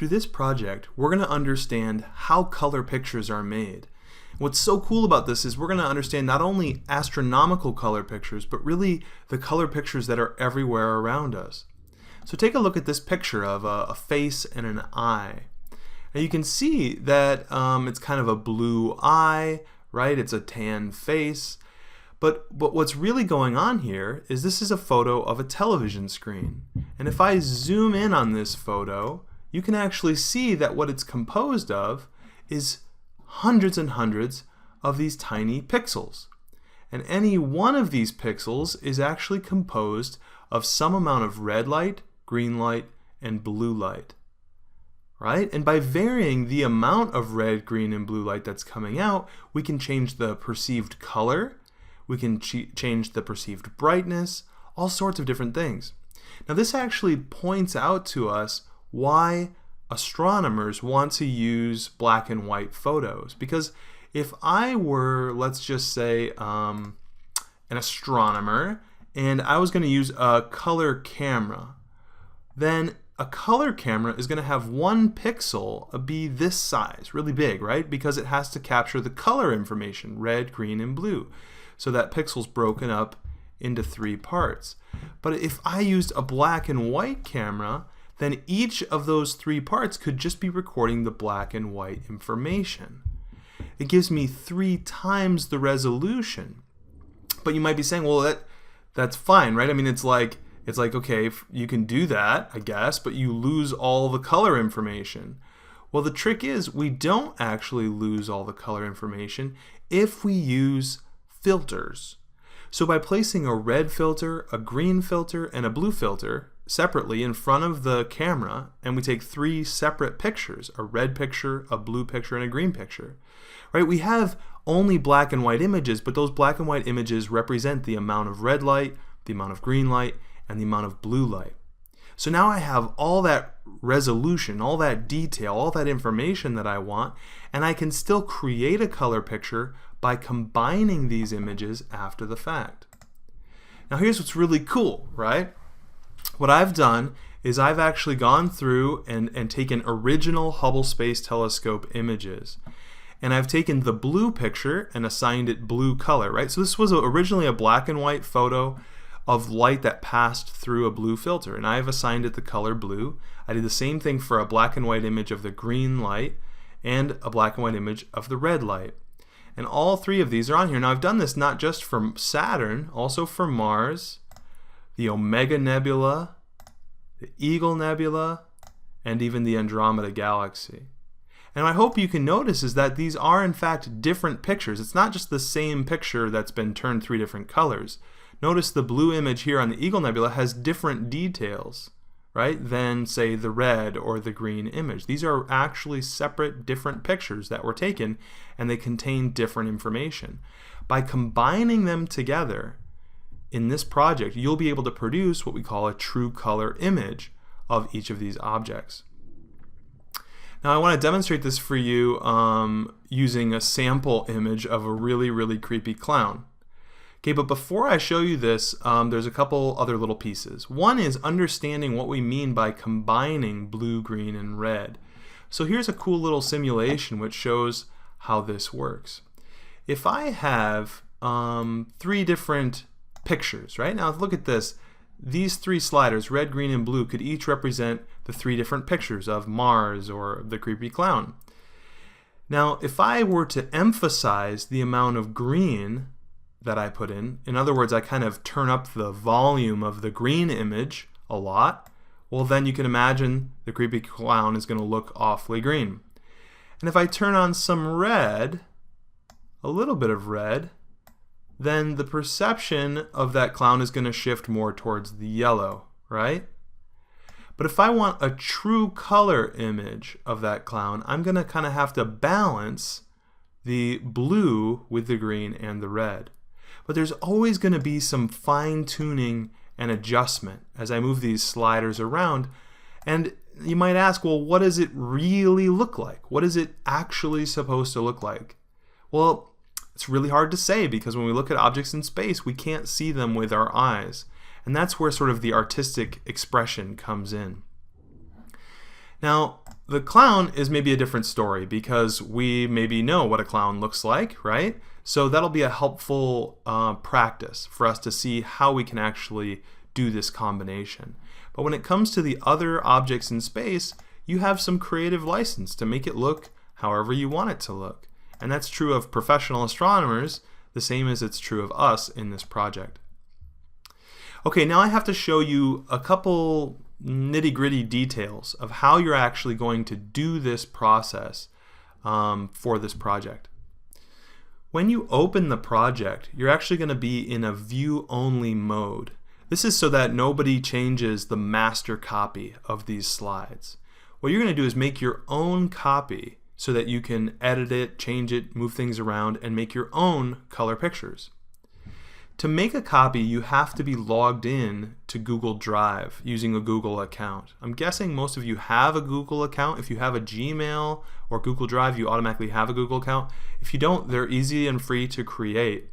Through this project, we're going to understand how color pictures are made. What's so cool about this is we're going to understand not only astronomical color pictures, but really the color pictures that are everywhere around us. So take a look at this picture of a face and an eye. Now you can see that it's kind of a blue eye, right? It's a tan face. But what's really going on here is this is a photo of a television screen. And if I zoom in on this photo, you can actually see that what it's composed of is hundreds and hundreds of these tiny pixels. And any one of these pixels is actually composed of some amount of red light, green light, and blue light. Right? And by varying the amount of red, green, and blue light that's coming out, we can change the perceived color, we can change the perceived brightness, all sorts of different things. Now this actually points out to us why astronomers want to use black and white photos. Because if I were, let's just say, an astronomer, and I was going to use a color camera, then a color camera is going to have one pixel be this size, really big, right? Because it has to capture the color information, red, green, and blue. So that pixel's broken up into 3 parts. But if I used a black and white camera, then each of those 3 parts could just be recording the black and white information. It gives me 3 times the resolution. But you might be saying, well, that's fine, right? I mean, it's like okay, you can do that, I guess, but you lose all the color information. Well, the trick is we don't actually lose all the color information if we use filters. So by placing a red filter, a green filter, and a blue filter separately in front of the camera, and we take 3 separate pictures, a red picture, a blue picture, and a green picture, right? We have only black and white images, but those black and white images represent the amount of red light, the amount of green light, and the amount of blue light. So now I have all that resolution, all that detail, all that information that I want, and I can still create a color picture by combining these images after the fact. Now here's what's really cool, right? What I've done is I've actually gone through and taken original Hubble Space Telescope images. And I've taken the blue picture and assigned it blue color, right? So this was originally a black and white photo of light that passed through a blue filter, and I've assigned it the color blue. I did the same thing for a black and white image of the green light and a black and white image of the red light. And all 3 of these are on here. Now I've done this not just for Saturn, also for Mars, the Omega Nebula, the Eagle Nebula, and even the Andromeda Galaxy. And I hope you can notice is that these are in fact different pictures. It's not just the same picture that's been turned 3 different colors. Notice the blue image here on the Eagle Nebula has different details, right, than say the red or the green image. These are actually separate different pictures that were taken, and they contain different information. By combining them together in this project, you'll be able to produce what we call a true color image of each of these objects. Now I want to demonstrate this for you using a sample image of a really, really creepy clown. Okay, but before I show you this, there's a couple other little pieces. One is understanding what we mean by combining blue, green, and red. So here's a cool little simulation which shows how this works. If I have 3 different pictures, right? Now look at this. These 3 sliders, red, green, and blue, could each represent the 3 different pictures of Mars or the creepy clown. Now, if I were to emphasize the amount of green that I put in other words, I kind of turn up the volume of the green image a lot, well then you can imagine the creepy clown is going to look awfully green. And if I turn on some red, a little bit of red, then the perception of that clown is going to shift more towards the yellow, right? But if I want a true color image of that clown, I'm going to kind of have to balance the blue with the green and the red. But there's always going to be some fine-tuning and adjustment as I move these sliders around. And you might ask, well, what does it really look like? What is it actually supposed to look like? Well, it's really hard to say because when we look at objects in space, we can't see them with our eyes. And that's where sort of the artistic expression comes in. Now, the clown is maybe a different story because we maybe know what a clown looks like, right? So that'll be a helpful practice for us to see how we can actually do this combination. But when it comes to the other objects in space, you have some creative license to make it look however you want it to look. And that's true of professional astronomers, the same as it's true of us in this project. Okay, now I have to show you a couple nitty-gritty details of how you're actually going to do this process for this project. When you open the project, you're actually going to be in a view-only mode. This is so that nobody changes the master copy of these slides. What you're going to do is make your own copy so that you can edit it, change it, move things around, and make your own color pictures. To make a copy, you have to be logged in to Google Drive using a Google account. I'm guessing most of you have a Google account. If you have a Gmail or Google Drive, you automatically have a Google account. If you don't, they're easy and free to create.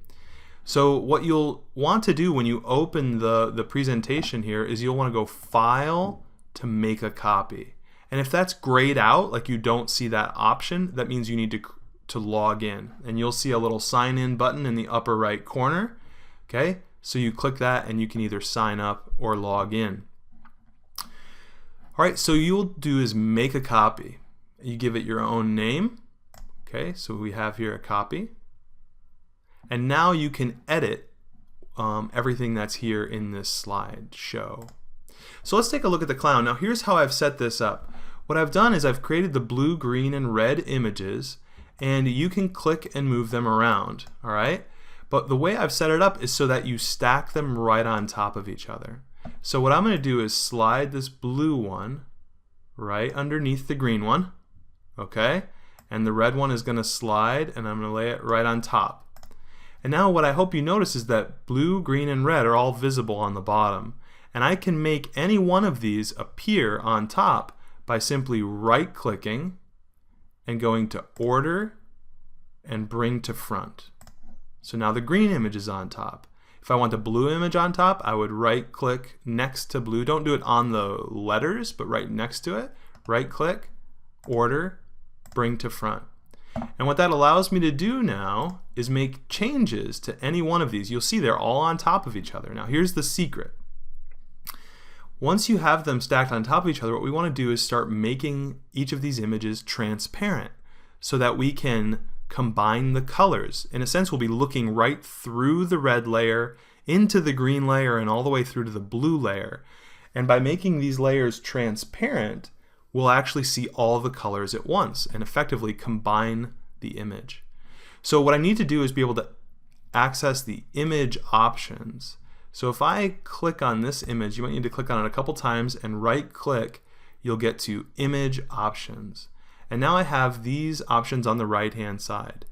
So what you'll want to do when you open the presentation here is you'll want to go File to Make a Copy. And if that's grayed out, like you don't see that option, that means you need to log in. And you'll see a little sign in button in the upper right corner. Okay, so you click that and you can either sign up or log in. Alright, so you'll do is make a copy. You give it your own name. Okay, so we have here a copy. And now you can edit everything that's here in this slideshow. So let's take a look at the clown. Now here's how I've set this up. What I've done is I've created the blue, green, and red images, and you can click and move them around. Alright? But the way I've set it up is so that you stack them right on top of each other. So what I'm going to do is slide this blue one right underneath the green one. Okay? And the red one is going to slide, and I'm going to lay it right on top. And now what I hope you notice is that blue, green, and red are all visible on the bottom. And I can make any one of these appear on top by simply right-clicking and going to Order and Bring to Front. So now the green image is on top. If I want the blue image on top, I would right-click next to blue. Don't do it on the letters, but right next to it. Right-click, Order, Bring to Front. And what that allows me to do now is make changes to any one of these. You'll see they're all on top of each other. Now here's the secret. Once you have them stacked on top of each other, what we want to do is start making each of these images transparent so that we can combine the colors. In a sense, we'll be looking right through the red layer into the green layer and all the way through to the blue layer. And by making these layers transparent, we'll actually see all the colors at once and effectively combine the image. So what I need to do is be able to access the image options. So if I click on this image, you might need to click on it a couple times and right click, you'll get to Image Options. And now I have these options on the right hand side.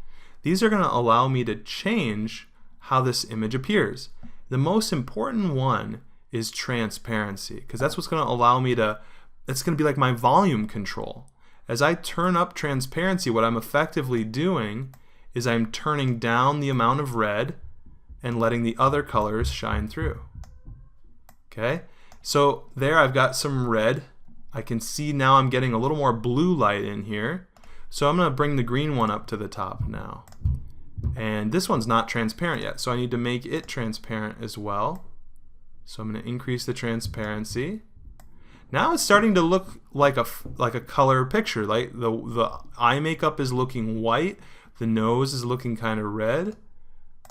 These are going to allow me to change how this image appears. The most important one is transparency, because that's what's going to allow me to, it's going to be like my volume control. As I turn up transparency, what I'm effectively doing is I'm turning down the amount of red and letting the other colors shine through. Okay, so there I've got some red. I can see now I'm getting a little more blue light in here. So I'm going to bring the green one up to the top now. And this one's not transparent yet, so I need to make it transparent as well. So I'm going to increase the transparency. Now it's starting to look like a color picture. Like the eye makeup is looking white, the nose is looking kind of red.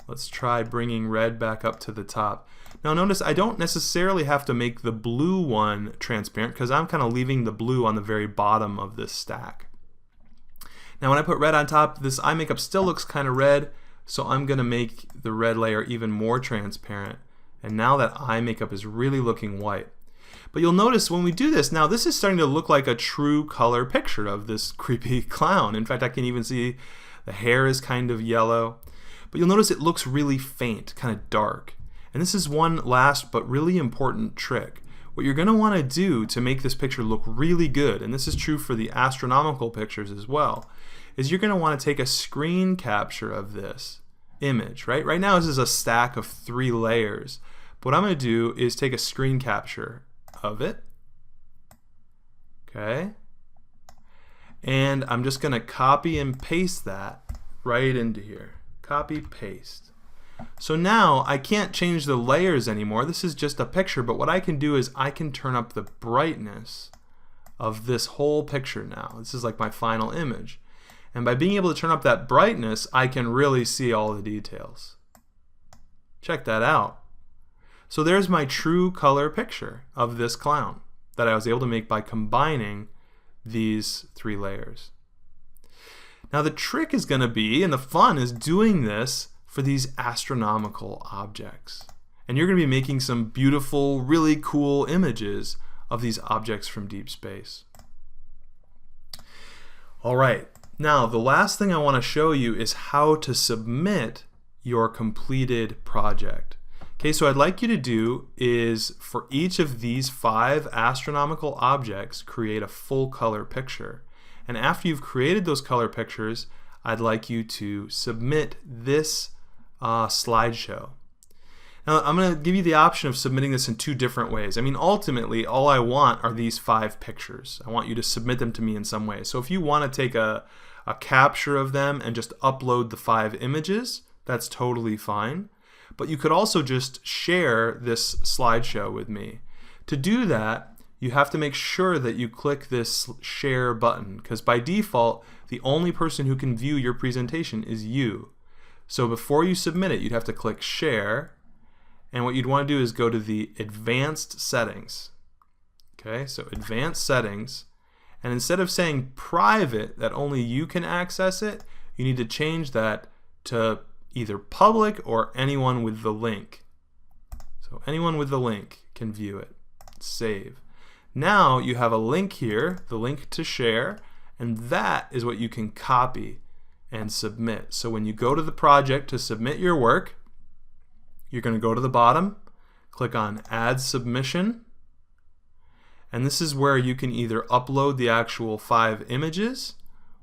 Let's try bringing red back up to the top. Now notice I don't necessarily have to make the blue one transparent because I'm kind of leaving the blue on the very bottom of this stack. Now when I put red on top, this eye makeup still looks kind of red, so I'm going to make the red layer even more transparent. And now that eye makeup is really looking white. But you'll notice when we do this, now this is starting to look like a true color picture of this creepy clown. In fact, I can even see the hair is kind of yellow. But you'll notice it looks really faint, kind of dark. And this is one last but really important trick. What you're going to want to do to make this picture look really good, and this is true for the astronomical pictures as well, is you're going to want to take a screen capture of this image. Right now this is a stack of 3 layers. But what I'm going to do is take a screen capture of it. Okay. And I'm just going to copy and paste that right into here. Copy, paste. So now I can't change the layers anymore. This is just a picture, but what I can do is I can turn up the brightness of this whole picture now. This is like my final image. And by being able to turn up that brightness, I can really see all the details. Check that out. So there's my true color picture of this clown that I was able to make by combining these 3 layers. Now the trick is going to be, and the fun is doing this for these astronomical objects. And you're going to be making some beautiful, really cool images of these objects from deep space. All right, now the last thing I want to show you is how to submit your completed project. Okay, so what I'd like you to do is for each of these 5 astronomical objects, create a full color picture. And after you've created those color pictures, I'd like you to submit this slideshow. Now I'm going to give you the option of submitting this in 2 different ways. I mean, ultimately all I want are these 5 pictures. I want you to submit them to me in some way. So if you want to take a capture of them and just upload the 5 images, that's totally fine. But you could also just share this slideshow with me. To do that, you have to make sure that you click this share button, because by default the only person who can view your presentation is you. So before you submit it, you'd have to click share, and what you'd want to do is go to the advanced settings. Okay, so advanced settings, and instead of saying private, that only you can access it, you need to change that to either public or anyone with the link. So anyone with the link can view it. Save. Now you have a link here, the link to share, and that is what you can copy and submit. So when you go to the project to submit your work, you're going to go to the bottom, click on Add Submission, and this is where you can either upload the actual 5 images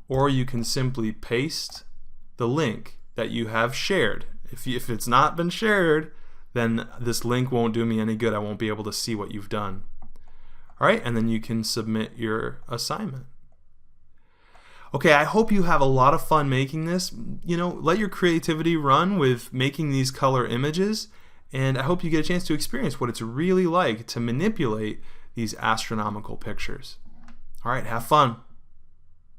or you can simply paste the link that you have shared. If it's not been shared, then this link won't do me any good. I won't be able to see what you've done. All right, and then you can submit your assignment. Okay, I hope you have a lot of fun making this. You know, let your creativity run with making these color images, and I hope you get a chance to experience what it's really like to manipulate these astronomical pictures. All right, have fun.